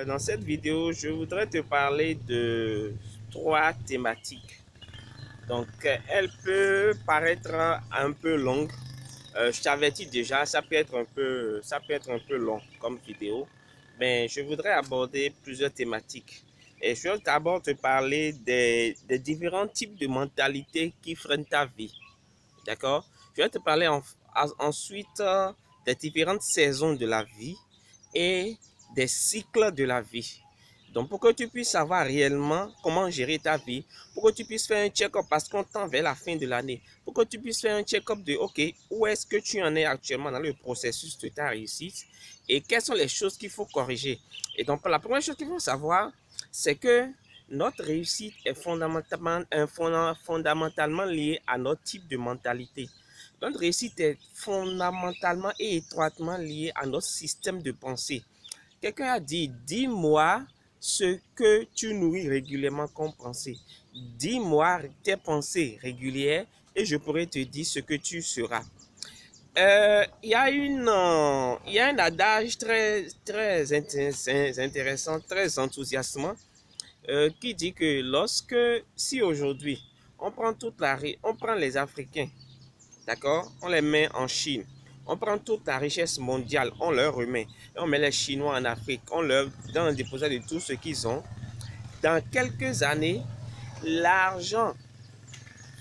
Dans cette vidéo, je voudrais te parler de trois thématiques. Donc, elle peut paraître un peu longue. Je t'avertis déjà, ça peut être un peu long comme vidéo, mais je voudrais aborder plusieurs thématiques. Et je vais d'abord te parler des différents types de mentalités qui freinent ta vie. D'accord? Je vais te parler ensuite des différentes saisons de la vie et des cycles de la vie. Donc, pour que tu puisses savoir réellement comment gérer ta vie, pour que tu puisses faire un check-up parce qu'on tend vers la fin de l'année, pour que tu puisses faire un check-up de, OK, où est-ce que tu en es actuellement dans le processus de ta réussite et quelles sont les choses qu'il faut corriger. Et donc, la première chose qu'il faut savoir, c'est que notre réussite est fondamentalement liée à notre type de mentalité. Notre réussite est fondamentalement et étroitement liée à notre système de pensée. Quelqu'un a dit, dis-moi ce que tu nourris régulièrement comme pensée. Dis-moi tes pensées régulières et je pourrai te dire ce que tu seras. Il y a un adage très intéressant, très enthousiasmant, qui dit que si aujourd'hui, on prend les Africains, d'accord, on les met en Chine, on prend toute la richesse mondiale, on leur remet, et on met les Chinois en Afrique, on leur donne un déposit de tout ce qu'ils ont. Dans quelques années, l'argent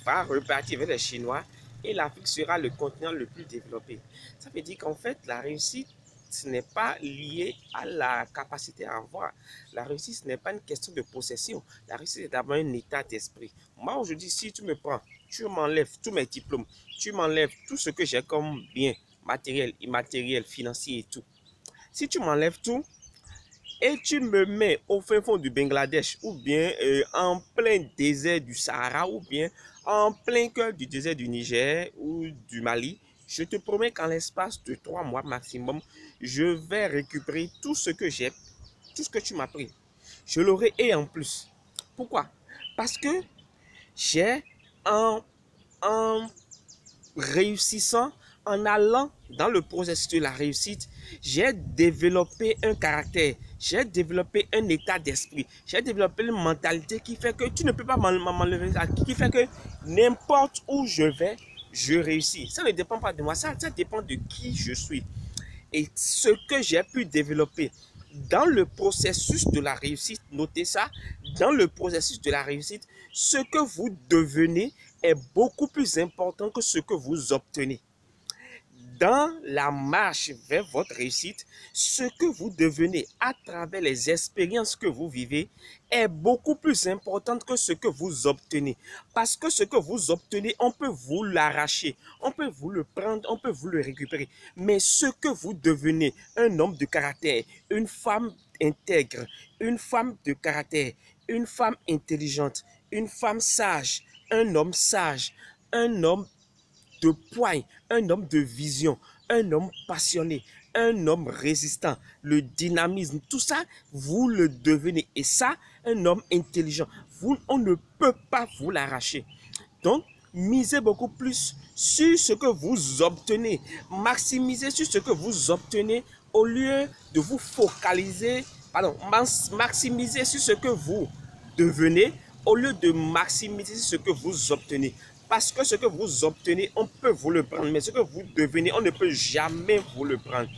va repartir vers les Chinois et l'Afrique sera le continent le plus développé. Ça veut dire qu'en fait, la réussite, ce n'est pas lié à la capacité à avoir. La réussite, ce n'est pas une question de possession. La réussite, c'est d'abord un état d'esprit. Moi, aujourd'hui, si tu me prends, tu m'enlèves tous mes diplômes, tu m'enlèves tout ce que j'ai comme bien matériel, immatériel, financier et tout. Si tu m'enlèves tout, et tu me mets au fin fond du Bangladesh ou bien en plein désert du Sahara ou bien en plein cœur du désert du Niger ou du Mali, je te promets qu'en l'espace de 3 mois maximum, je vais récupérer tout ce que j'ai, tout ce que tu m'as pris. Je l'aurai et en plus. Pourquoi? Parce que j'ai en, en réussissant, en allant dans le processus de la réussite, j'ai développé un caractère, j'ai développé un état d'esprit, j'ai développé une mentalité qui fait que tu ne peux pas m'enlever ça, qui fait que n'importe où je vais, je réussis. Ça ne dépend pas de moi, ça dépend de qui je suis. Et ce que j'ai pu développer dans le processus de la réussite, notez ça, dans le processus de la réussite, ce que vous devenez est beaucoup plus important que ce que vous obtenez. Dans la marche vers votre réussite, ce que vous devenez à travers les expériences que vous vivez est beaucoup plus important que ce que vous obtenez. Parce que ce que vous obtenez, on peut vous l'arracher, on peut vous le prendre, on peut vous le récupérer. Mais ce que vous devenez, un homme de caractère, une femme intègre, une femme de caractère, une femme intelligente, une femme sage, un homme de poigne, un homme de vision, un homme passionné, un homme résistant, le dynamisme, tout ça, vous le devenez. Et ça, un homme intelligent, on ne peut pas vous l'arracher. Donc, misez beaucoup plus sur ce que vous obtenez. Maximisez sur ce que vous obtenez au lieu de vous focaliser, maximiser sur ce que vous devenez au lieu de maximiser ce que vous obtenez. Parce que ce que vous obtenez, on peut vous le prendre, mais ce que vous devenez, on ne peut jamais vous le prendre.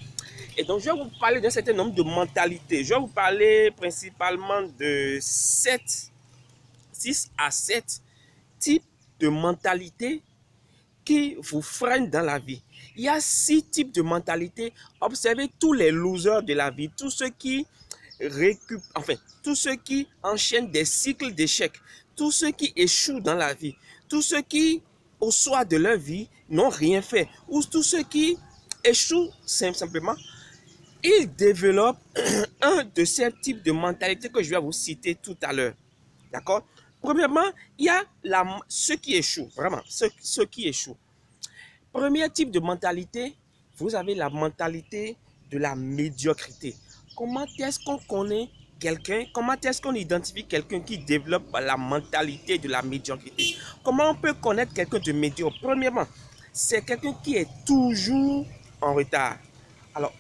Et donc, je vais vous parler d'un certain nombre de mentalités. Je vais vous parler principalement de 6 à 7 types de mentalités qui vous freinent dans la vie. Il y a 6 types de mentalités. Observez tous les losers de la vie, tous ceux qui tous ceux qui enchaînent des cycles d'échecs, tous ceux qui échouent dans la vie, tous ceux qui, au soir de leur vie, n'ont rien fait, ou tous ceux qui échouent simplement, ils développent un de ces types de mentalités que je vais vous citer tout à l'heure. D'accord? Premièrement, il y a ceux qui échouent, vraiment, ceux qui échouent. Premier type de mentalité, vous avez la mentalité de la médiocrité. Comment est-ce qu'on connaît quelqu'un, comment est-ce qu'on identifie quelqu'un qui développe la mentalité de la médiocrité? Comment on peut connaître quelqu'un de médiocre? Premièrement, c'est quelqu'un qui est toujours en retard. Alors,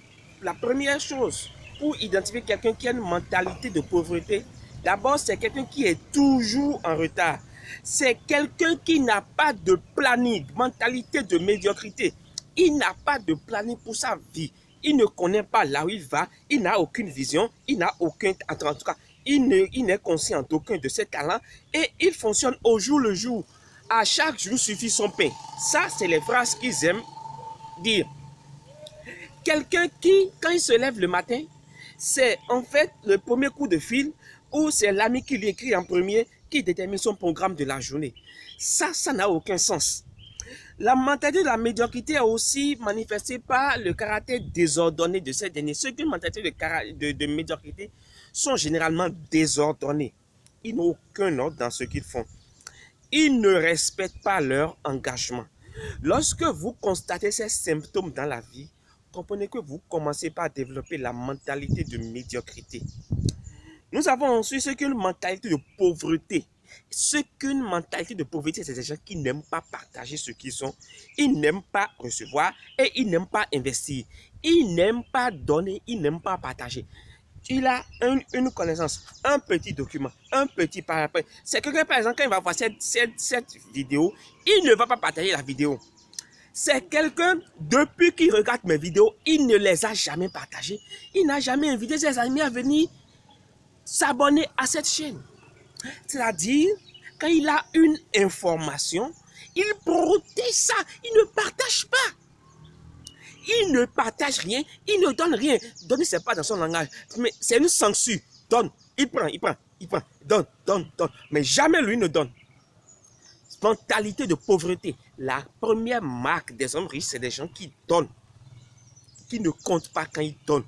la première chose pour identifier quelqu'un qui a une mentalité de pauvreté, d'abord, c'est quelqu'un qui est toujours en retard. C'est quelqu'un qui n'a pas de planning, mentalité de médiocrité. Il n'a pas de planning pour sa vie. Il ne connaît pas là où il va. Il n'a aucune vision. Il n'a aucun... En tout cas, il n'est conscient d'aucun de ses talents. Et il fonctionne au jour le jour. À chaque jour suffit son pain. Ça, c'est les phrases qu'ils aiment dire. Quelqu'un qui, quand il se lève le matin, c'est en fait le premier coup de fil ou c'est l'ami qui lui écrit en premier qui détermine son programme de la journée. Ça n'a aucun sens. La mentalité de la médiocrité est aussi manifestée par le caractère désordonné de ces derniers. Ceux qui ont une mentalité de médiocrité sont généralement désordonnés. Ils n'ont aucun ordre dans ce qu'ils font. Ils ne respectent pas leur engagement. Lorsque vous constatez ces symptômes dans la vie, comprenez que vous commencez par développer la mentalité de médiocrité. Nous avons ensuite ce qu'une mentalité de pauvreté. Ce qu'une mentalité de pauvreté, c'est des gens qui n'aiment pas partager ce qu'ils ont. Ils n'aiment pas recevoir et ils n'aiment pas investir. Ils n'aiment pas donner, ils n'aiment pas partager. Il a une connaissance, un petit document, un petit paragraphe. C'est quelqu'un, par exemple, quand il va voir cette vidéo, il ne va pas partager la vidéo. C'est quelqu'un, depuis qu'il regarde mes vidéos, il ne les a jamais partagées. Il n'a jamais invité ses amis à venir s'abonner à cette chaîne. C'est-à-dire, quand il a une information, il protège ça, il ne partage pas. Il ne partage rien, il ne donne rien. Donner, ce n'est pas dans son langage, mais c'est une censure. Donne, il prend, donne. Mais jamais lui ne donne. Mentalité de pauvreté. La première marque des hommes riches, c'est des gens qui donnent. Qui ne comptent pas quand ils donnent.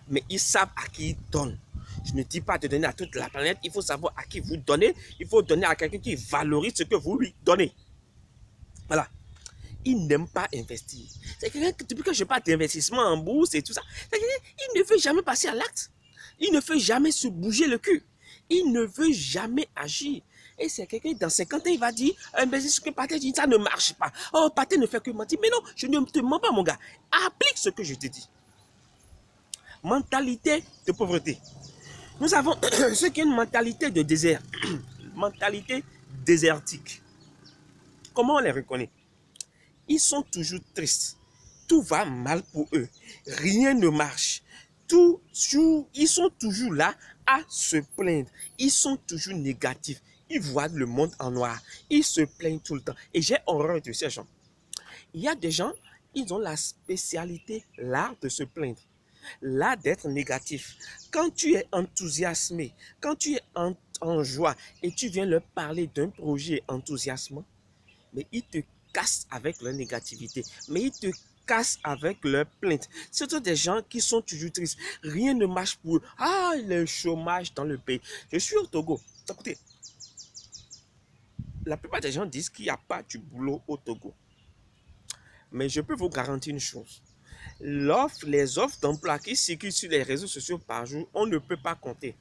Mais ils savent à qui ils donnent. Je ne dis pas de donner à toute la planète. Il faut savoir à qui vous donnez. Il faut donner à quelqu'un qui valorise ce que vous lui donnez. Voilà. Il n'aime pas investir. C'est quelqu'un que depuis que je parle d'investissement en bourse et tout ça, il ne veut jamais passer à l'acte. Il ne veut jamais se bouger le cul. Il ne veut jamais agir. Et c'est quelqu'un dans 50 ans, il va dire, ce que Pathé dit, ça ne marche pas. Oh, Pathé ne fait que mentir. Mais non, je ne te mens pas, mon gars. Applique ce que je te dis. Mentalité de pauvreté. Nous avons ce qui est une mentalité de désert. Mentalité désertique. Comment on les reconnaît? Ils sont toujours tristes. Tout va mal pour eux. Rien ne marche. Ils sont toujours là à se plaindre. Ils sont toujours négatifs. Ils voient le monde en noir. Ils se plaignent tout le temps. Et j'ai horreur de ces gens. Il y a des gens, ils ont la spécialité, l'art de se plaindre. L'art d'être négatif. Quand tu es enthousiasmé, quand tu es en joie et tu viens leur parler d'un projet enthousiasmant, mais ils te cassent avec leur négativité. Mais ils te cassent avec leur plainte. Ce sont des gens qui sont toujours tristes. Rien ne marche pour eux. Ah, le chômage dans le pays. Je suis au Togo. Écoutez, la plupart des gens disent qu'il n'y a pas du boulot au Togo. Mais je peux vous garantir une chose. Les offres d'emploi qui circulent sur les réseaux sociaux par jour, on ne peut pas compter.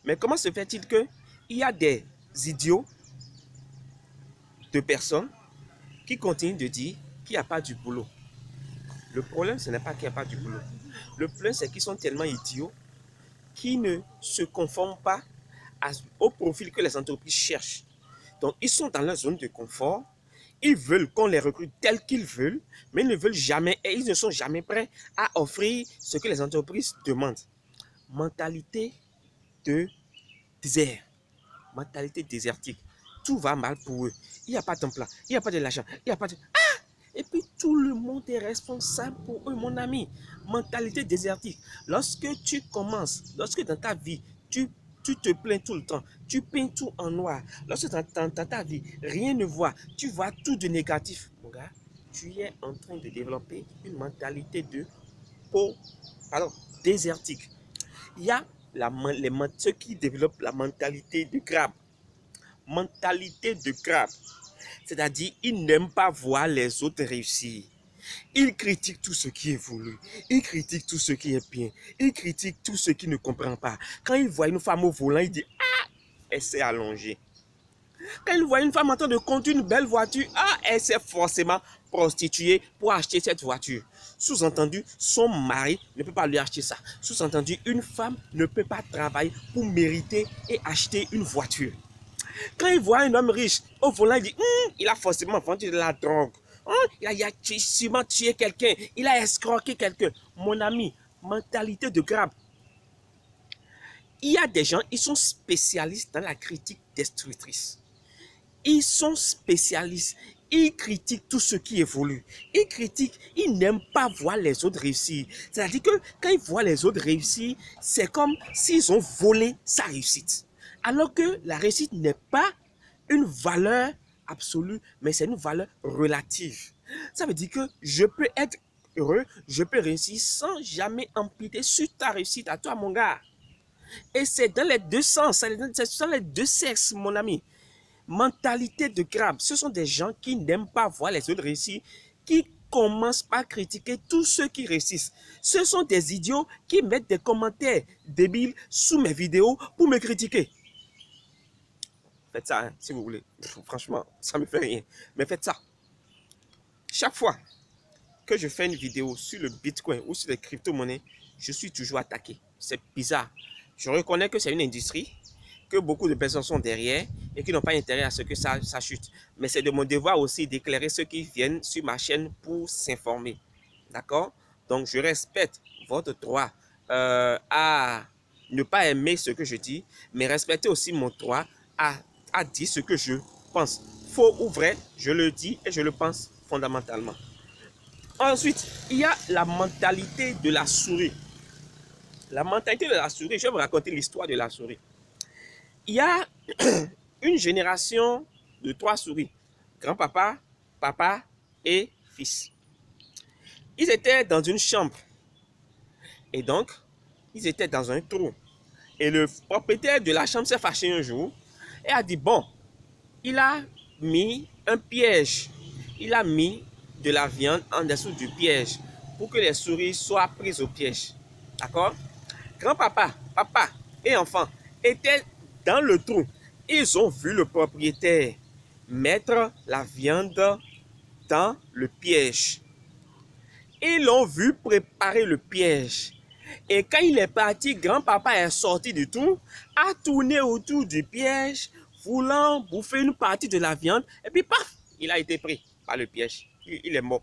Mais comment se fait-il qu'il y a des idiots de personnes qui continuent de dire qu'il n'y a pas du boulot? Le problème, ce n'est pas qu'il n'y a pas du boulot. Le problème, c'est qu'ils sont tellement idiots qu'ils ne se conforment pas au profil que les entreprises cherchent. Donc, ils sont dans leur zone de confort. Ils veulent qu'on les recrute tel qu'ils veulent, mais ils ne veulent jamais et ils ne sont jamais prêts à offrir ce que les entreprises demandent. Mentalité de désert. Mentalité désertique. Tout va mal pour eux. Il n'y a pas d'emploi, il n'y a pas de l'argent, il n'y a pas de... Ah! Et puis tout le monde est responsable pour eux, mon ami. Mentalité désertique. Lorsque tu commences, lorsque dans ta vie, tu te plains tout le temps, tu peins tout en noir. Lorsque dans ta vie, rien ne voit, tu vois tout de négatif. Mon gars, tu es en train de développer une mentalité de désertique. Il y a ceux qui développent la mentalité de crabe. Mentalité de crabe. C'est-à-dire, ils n'aiment pas voir les autres réussir. Ils critiquent tout ce qui est voulu. Ils critiquent tout ce qui est bien. Ils critiquent tout ce qui ne comprend pas. Quand ils voient une femme au volant, ils disent « Ah, elle s'est allongée. » Quand ils voient une femme en train de conduire une belle voiture, « Ah, elle s'est forcément prostituée pour acheter cette voiture. » Sous-entendu, son mari ne peut pas lui acheter ça. Sous-entendu, une femme ne peut pas travailler pour mériter et acheter une voiture. Quand il voit un homme riche au volant, il dit il a forcément vendu de la drogue. Il a sûrement tué quelqu'un. Il a escroqué quelqu'un. Mon ami, mentalité de crabe. Il y a des gens, ils sont spécialistes dans la critique destructrice. Ils sont spécialistes. Ils critiquent tout ce qui évolue. Ils critiquent, ils n'aiment pas voir les autres réussir. C'est-à-dire que quand ils voient les autres réussir, c'est comme s'ils ont volé sa réussite. Alors que la réussite n'est pas une valeur absolue, mais c'est une valeur relative. Ça veut dire que je peux être heureux, je peux réussir sans jamais empiéter sur ta réussite à toi, mon gars. Et c'est dans les deux sens, c'est dans les deux sexes, mon ami. Mentalité de crabe, ce sont des gens qui n'aiment pas voir les autres réussir, qui commencent par critiquer tous ceux qui réussissent. Ce sont des idiots qui mettent des commentaires débiles sous mes vidéos pour me critiquer. Faites ça, hein, si vous voulez. Franchement, ça ne me fait rien. Mais faites ça. Chaque fois que je fais une vidéo sur le Bitcoin ou sur les crypto-monnaies, je suis toujours attaqué. C'est bizarre. Je reconnais que c'est une industrie, que beaucoup de personnes sont derrière et qui n'ont pas intérêt à ce que ça chute. Mais c'est de mon devoir aussi d'éclairer ceux qui viennent sur ma chaîne pour s'informer. D'accord? Donc, je respecte votre droit à ne pas aimer ce que je dis, mais respectez aussi mon droit à dire ce que je pense. Faux ou vrai, je le dis et je le pense fondamentalement. Ensuite, il y a la mentalité de la souris. La mentalité de la souris, je vais vous raconter l'histoire de la souris. Il y a une génération de 3 souris. Grand-papa, papa et fils. Ils étaient dans une chambre. Et donc, ils étaient dans un trou. Et le propriétaire de la chambre s'est fâché un jour et a dit, bon, il a mis un piège. Il a mis de la viande en dessous du piège pour que les souris soient prises au piège. D'accord? Grand-papa, papa et enfant étaient dans le trou. Ils ont vu le propriétaire mettre la viande dans le piège. Ils l'ont vu préparer le piège. Et quand il est parti, grand-papa est sorti du trou, a tourné autour du piège, voulant bouffer une partie de la viande. Et puis, paf, il a été pris par le piège. Il est mort.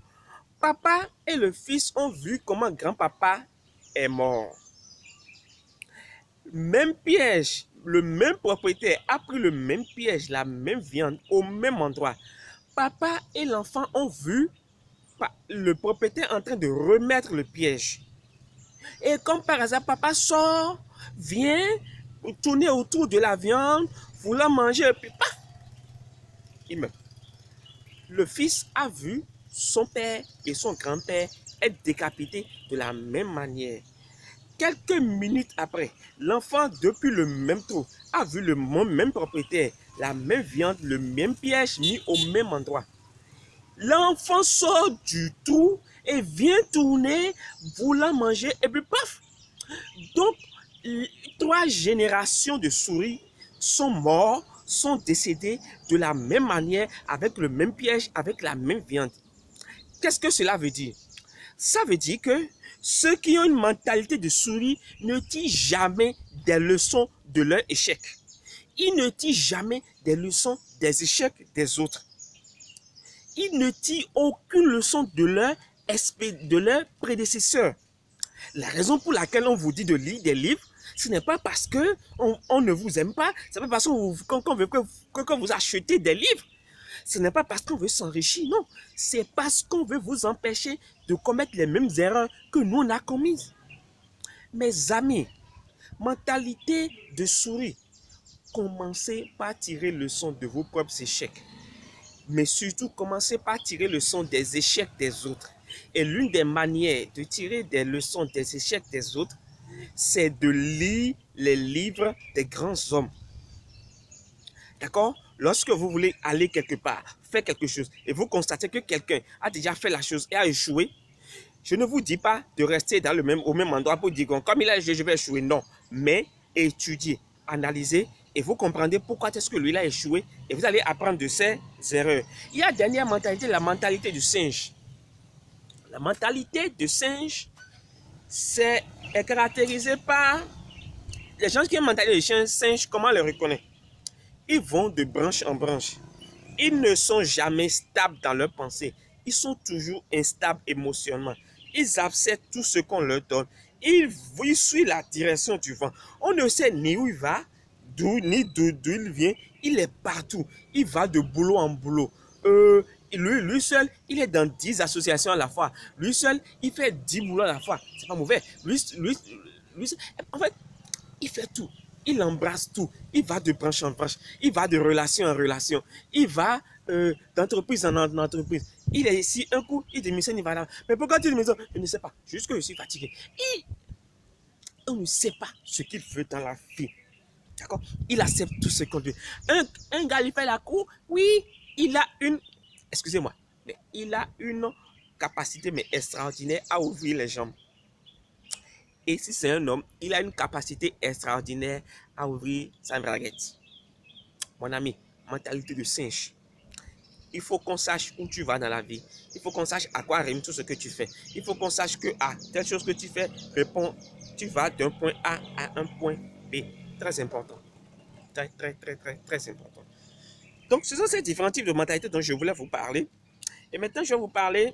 Papa et le fils ont vu comment grand-papa est mort. Même piège, le même propriétaire a pris le même piège, la même viande au même endroit. Papa et l'enfant ont vu le propriétaire en train de remettre le piège. Et comme par hasard, papa sort, vient tourner autour de la viande, voulant manger, et puis paf, il meurt. Le fils a vu son père et son grand-père être décapités de la même manière. Quelques minutes après, l'enfant, depuis le même trou, a vu le même propriétaire, la même viande, le même piège mis au même endroit. L'enfant sort du trou et vient tourner, voulant manger, et puis paf! Donc, 3 générations de souris sont morts, sont décédés de la même manière, avec le même piège, avec la même viande. Qu'est-ce que cela veut dire? Ça veut dire que ceux qui ont une mentalité de souris ne tirent jamais des leçons de leur échec. Ils ne tirent jamais des leçons des échecs des autres. Ils ne tirent aucune leçon de leur prédécesseur. La raison pour laquelle on vous dit de lire des livres, ce n'est pas parce qu'on ne vous aime pas, ce n'est pas parce qu'on veut que vous achetez des livres. Ce n'est pas parce qu'on veut s'enrichir, non. C'est parce qu'on veut vous empêcher de commettre les mêmes erreurs que nous on a commises. Mes amis, mentalité de souris, commencez par tirer leçon de vos propres échecs. Mais surtout, commencez par tirer leçon des échecs des autres. Et l'une des manières de tirer des leçons des échecs des autres, c'est de lire les livres des grands hommes. D'accord? Lorsque vous voulez aller quelque part, faire quelque chose, et vous constatez que quelqu'un a déjà fait la chose et a échoué, je ne vous dis pas de rester au même endroit pour dire comme il a échoué, je vais échouer. Non, mais étudiez, analysez, et vous comprendrez pourquoi est-ce que lui il a échoué, et vous allez apprendre de ses erreurs. Il y a la dernière mentalité, la mentalité du singe. La mentalité de singe est caractérisée par les gens qui ont une mentalité de singe, comment on les reconnaît? Ils vont de branche en branche. Ils ne sont jamais stables dans leur pensée. Ils sont toujours instables émotionnellement. Ils acceptent tout ce qu'on leur donne. Ils suivent la direction du vent. On ne sait ni où il va, ni d'où il vient. Il est partout. Il va de boulot en boulot. Lui seul, il est dans 10 associations à la fois. Lui seul, il fait 10 boulots à la fois. C'est pas mauvais. En fait, il fait tout. Il embrasse tout. Il va de branche en branche. Il va de relation en relation. Il va d'entreprise en entreprise. Il est ici un coup, il démissionne, il va là. Mais pourquoi tu démissionnes? Je ne sais pas. Juste que je suis fatigué. On ne sait pas ce qu'il veut dans la vie. D'accord? Il accepte tout ce qu'on dit. Un gars, il fait la cour. Oui, il a une... Excusez-moi. Mais il a une capacité mais extraordinaire à ouvrir les jambes. Et si c'est un homme, il a une capacité extraordinaire à ouvrir sa braguette. Mon ami, mentalité de singe. Il faut qu'on sache où tu vas dans la vie. Il faut qu'on sache à quoi rime tout ce que tu fais. Il faut qu'on sache que telle chose que tu fais répond, tu vas d'un point A à un point B. Très important. Très, très, très, très, très important. Donc, ce sont ces différents types de mentalité dont je voulais vous parler. Et maintenant, je vais vous parler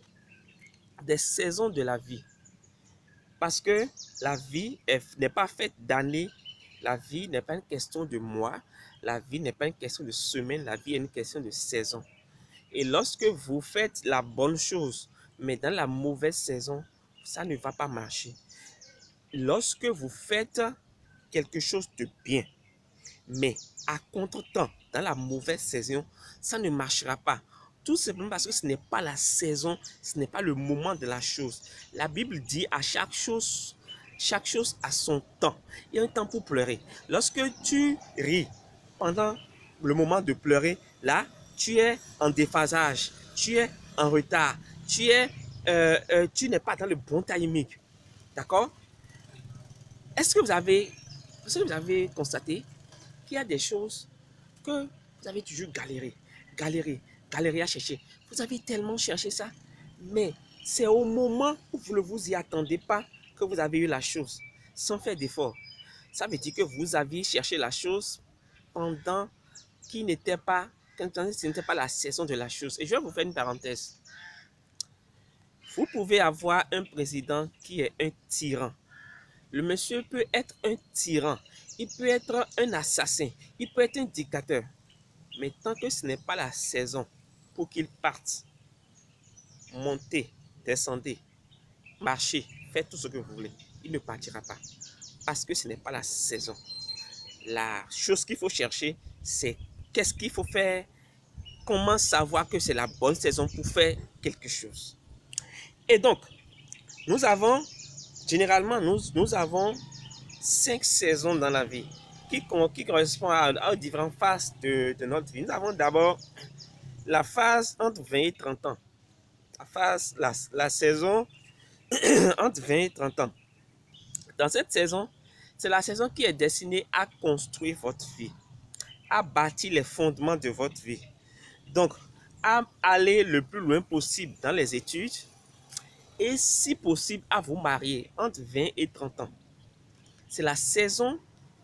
des saisons de la vie. Parce que la vie n'est pas faite d'années. La vie n'est pas une question de mois. La vie n'est pas une question de semaines. La vie est une question de saison. Et lorsque vous faites la bonne chose, mais dans la mauvaise saison, ça ne va pas marcher. Lorsque vous faites quelque chose de bien, mais à contre-temps, dans la mauvaise saison, ça ne marchera pas. Tout simplement parce que ce n'est pas la saison, ce n'est pas le moment de la chose. La Bible dit à chaque chose a son temps. Il y a un temps pour pleurer. Lorsque tu ris pendant le moment de pleurer, là, tu es en déphasage, tu es en retard, tu n'es pas dans le bon timing. D'accord? Est-ce que vous avez constaté qu'il y a des choses que vous avez toujours galéré à chercher. Vous avez tellement cherché ça, mais c'est au moment où vous ne vous y attendez pas que vous avez eu la chose, sans faire d'effort. Ça veut dire que vous aviez cherché la chose pendant ce n'était pas la saison de la chose. Et je vais vous faire une parenthèse. Vous pouvez avoir un président qui est un tyran. Le monsieur peut être un tyran, il peut être un assassin, il peut être un dictateur. Mais tant que ce n'est pas la saison pour qu'il parte, montez, descendez, marchez, faites tout ce que vous voulez, il ne partira pas. Parce que ce n'est pas la saison. La chose qu'il faut chercher, c'est qu'est-ce qu'il faut faire, comment savoir que c'est la bonne saison pour faire quelque chose. Et donc, généralement, nous avons 5 saisons dans la vie qui correspondent aux différentes phases de notre vie. Nous avons d'abord la phase entre 20 et 30 ans. La saison entre 20 et 30 ans. Dans cette saison, c'est la saison qui est destinée à construire votre vie, à bâtir les fondements de votre vie. Donc, à aller le plus loin possible dans les études et si possible à vous marier entre 20 et 30 ans. C'est la saison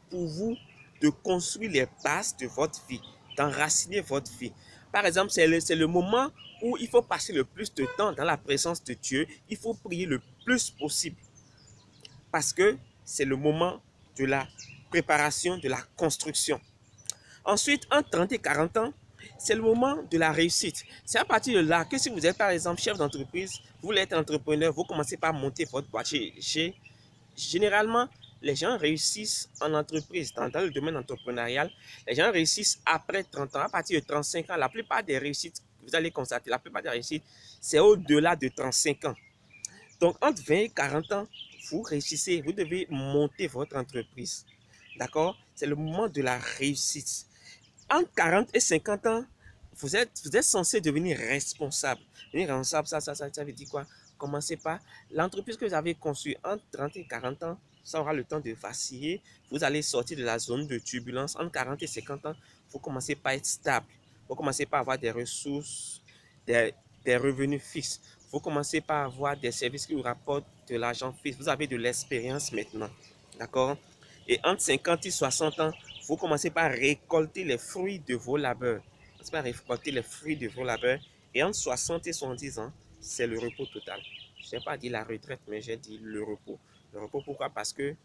pour vous de construire les bases de votre vie, d'enraciner votre vie. Par exemple, c'est le moment où il faut passer le plus de temps dans la présence de Dieu. Il faut prier le plus possible. Parce que c'est le moment de la préparation, de la construction. Ensuite, entre 30 et 40 ans, c'est le moment de la réussite. C'est à partir de là que si vous êtes par exemple chef d'entreprise, vous voulez être entrepreneur, vous commencez par monter votre boîte. Généralement, les gens réussissent en entreprise, dans le domaine entrepreneurial. Les gens réussissent après 30 ans, à partir de 35 ans. La plupart des réussites, vous allez constater, la plupart des réussites, c'est au-delà de 35 ans. Donc, entre 20 et 40 ans, vous réussissez, vous devez monter votre entreprise. D'accord? C'est le moment de la réussite. Entre 40 et 50 ans, vous êtes censé devenir responsable. Devenir responsable, ça veut dire quoi? Commencez par l'entreprise que vous avez conçue entre 30 et 40 ans, ça aura le temps de vaciller. Vous allez sortir de la zone de turbulence. Entre 40 et 50 ans, vous commencez par être stable. Vous commencez par avoir des ressources, des revenus fixes. vous commencez par avoir des services qui vous rapportent de l'argent fixe. Vous avez de l'expérience maintenant. D'accord? Et entre 50 et 60 ans, vous commencez par récolter les fruits de vos labeurs. Vous commencez par récolter les fruits de vos labeurs. Et entre 60 et 70 ans, c'est le repos total. Je n'ai pas dit la retraite, mais j'ai dit le repos. Le repos, pourquoi? Parce que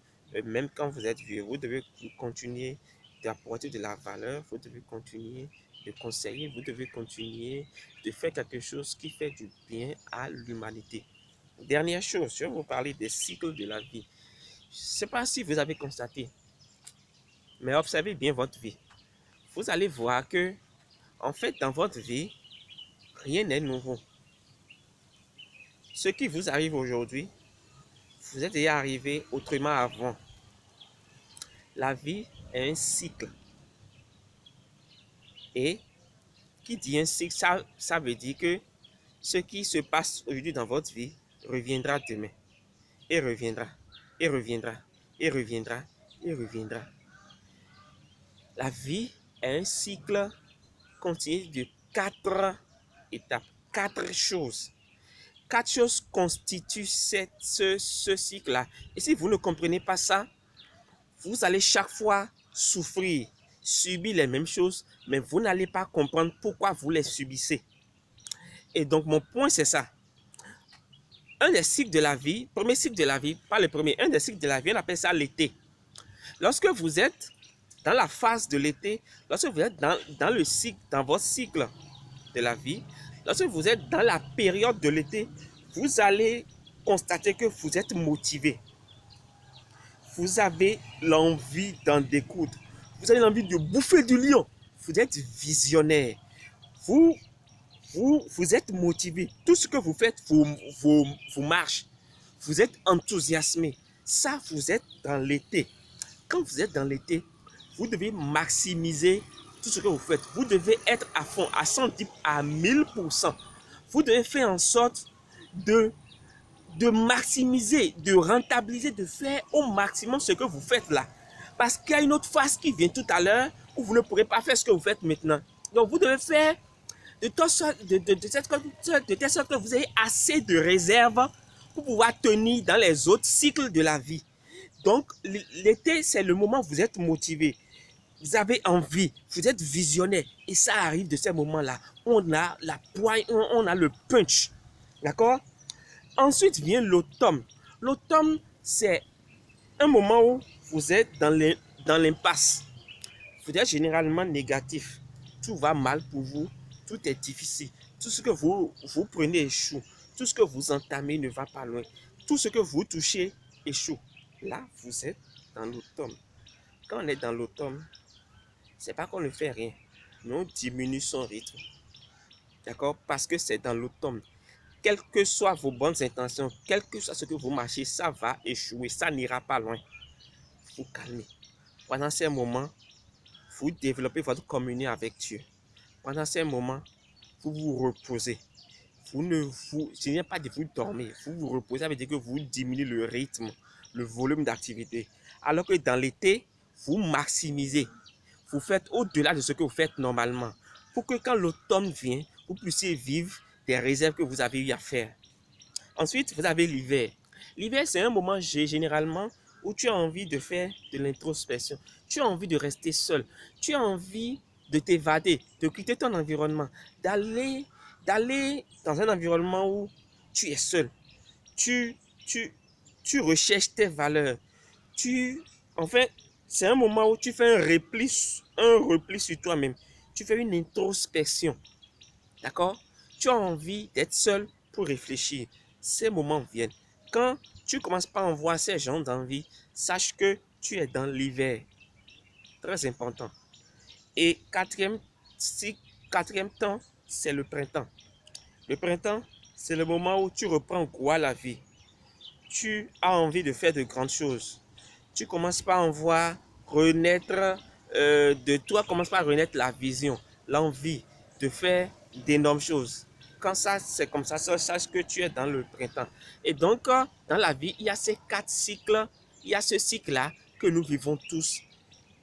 même quand vous êtes vieux, vous devez continuer d'apporter de la valeur, vous devez continuer de conseiller, vous devez continuer de faire quelque chose qui fait du bien à l'humanité. Dernière chose, je vais vous parler des cycles de la vie. Je ne sais pas si vous avez constaté, mais observez bien votre vie. Vous allez voir que, en fait, dans votre vie, rien n'est nouveau. Ce qui vous arrive aujourd'hui, vous êtes déjà arrivé autrement avant. La vie est un cycle. Et qui dit un cycle, ça veut dire que ce qui se passe aujourd'hui dans votre vie reviendra demain. Et reviendra, et reviendra, et reviendra, et reviendra. La vie est un cycle continu de 4 étapes, 4 choses. 4 choses constituent ce cycle-là. Et si vous ne comprenez pas ça, vous allez chaque fois souffrir, subir les mêmes choses, mais vous n'allez pas comprendre pourquoi vous les subissez. Et donc, mon point, c'est ça. Un des cycles de la vie, premier cycle de la vie, pas le premier, un des cycles de la vie, on appelle ça l'été. Lorsque vous êtes dans la phase de l'été, lorsque vous êtes dans le cycle, dans votre cycle de la vie, lorsque vous êtes dans la période de l'été, vous allez constater que vous êtes motivé. Vous avez l'envie d'en découdre. Vous avez l'envie de bouffer du lion. Vous êtes visionnaire. Vous êtes motivé. Tout ce que vous faites vous marche. Vous êtes enthousiasmé. Ça, vous êtes dans l'été. Quand vous êtes dans l'été, vous devez maximiser tout ce que vous faites. Vous devez être à fond, à 110, à 1000%. Vous devez faire en sorte de maximiser, de rentabiliser, de faire au maximum ce que vous faites là. Parce qu'il y a une autre phase qui vient tout à l'heure où vous ne pourrez pas faire ce que vous faites maintenant. Donc, vous devez faire de telle sorte que vous ayez assez de réserves pour pouvoir tenir dans les autres cycles de la vie. Donc, l'été, c'est le moment où vous êtes motivé. Vous avez envie, vous êtes visionnaire. Et ça arrive de ces moments-là. On a la poigne, on a le punch. D'accord? Ensuite vient l'automne. L'automne, c'est un moment où vous êtes dans l'impasse. Vous êtes généralement négatif. Tout va mal pour vous. Tout est difficile. Tout ce que vous prenez échoue. Tout ce que vous entamez ne va pas loin. Tout ce que vous touchez échoue. Là, vous êtes dans l'automne. Quand on est dans l'automne, c'est pas qu'on ne fait rien. Mais on diminue son rythme. D'accord? Parce que c'est dans l'automne. Quelles que soient vos bonnes intentions, quel que soit ce que vous marchez, ça va échouer, ça n'ira pas loin. Vous calmez. Pendant ces moments, vous développez votre communion avec Dieu. Pendant ces moments, vous vous reposez. Ce n'est pas de vous dormir, vous vous reposez, ça veut dire que vous diminuez le rythme, le volume d'activité. Alors que dans l'été, vous maximisez. Vous faites au-delà de ce que vous faites normalement. Pour que quand l'automne vient, vous puissiez vivre des réserves que vous avez eu à faire. Ensuite, vous avez l'hiver. L'hiver, c'est un moment généralement où tu as envie de faire de l'introspection. Tu as envie de rester seul. Tu as envie de t'évader, de quitter ton environnement, d'aller dans un environnement où tu es seul. Tu recherches tes valeurs. En fait, c'est un moment où tu fais un repli sur toi-même. Tu fais une introspection. D'accord? Tu as envie d'être seul pour réfléchir. Ces moments viennent. Quand tu commences pas à en voir ces gens d'envie, sache que tu es dans l'hiver. Très important. Et quatrième temps, c'est le printemps. Le printemps, c'est le moment où tu reprends goût à la vie. Tu as envie de faire de grandes choses. Tu commences pas à en voir renaître de toi, commence pas à renaître la vision, l'envie de faire d'énormes choses. Quand ça, c'est comme ça, sache que tu es dans le printemps. Et donc, dans la vie, il y a ces 4 cycles. Il y a ce cycle-là que nous vivons tous.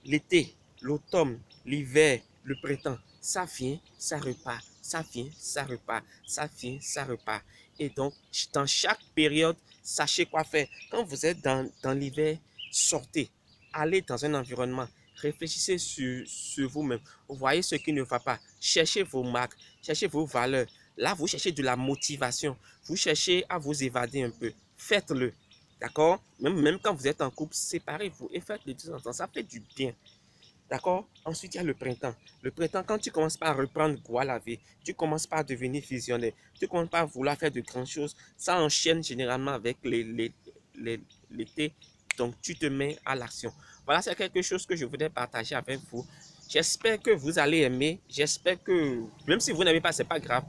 L'été, l'automne, l'hiver, le printemps. Ça vient, ça repart. Ça vient, ça repart. Ça vient, ça repart. Et donc, dans chaque période, sachez quoi faire. Quand vous êtes dans l'hiver, sortez, allez dans un environnement, réfléchissez sur vous-même. Vous voyez ce qui ne va pas. Cherchez vos marques, cherchez vos valeurs. Là, vous cherchez de la motivation. Vous cherchez à vous évader un peu. Faites-le. D'accord? Même quand vous êtes en couple, séparez-vous et faites-le de temps en temps. Ça fait du bien. D'accord? Ensuite, il y a le printemps. Le printemps, quand tu commences par reprendre goût à la vie, tu commences par devenir visionnaire, tu commences par vouloir faire de grandes choses, ça enchaîne généralement avec l'été. Donc, tu te mets à l'action. Voilà, c'est quelque chose que je voulais partager avec vous. J'espère que vous allez aimer. J'espère que, même si vous n'aimez pas, ce n'est pas grave.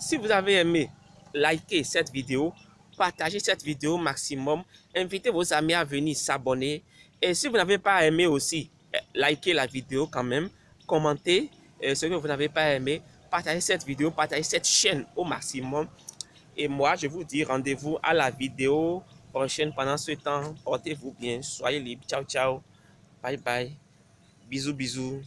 Si vous avez aimé, likez cette vidéo, partagez cette vidéo au maximum, invitez vos amis à venir s'abonner. Et si vous n'avez pas aimé aussi, likez la vidéo quand même, commentez ce que vous n'avez pas aimé, partagez cette vidéo, partagez cette chaîne au maximum. Et moi, je vous dis rendez-vous à la vidéo prochaine. Pendant ce temps, portez-vous bien, soyez libres. Ciao, ciao. Bye, bye. Bisous, bisous.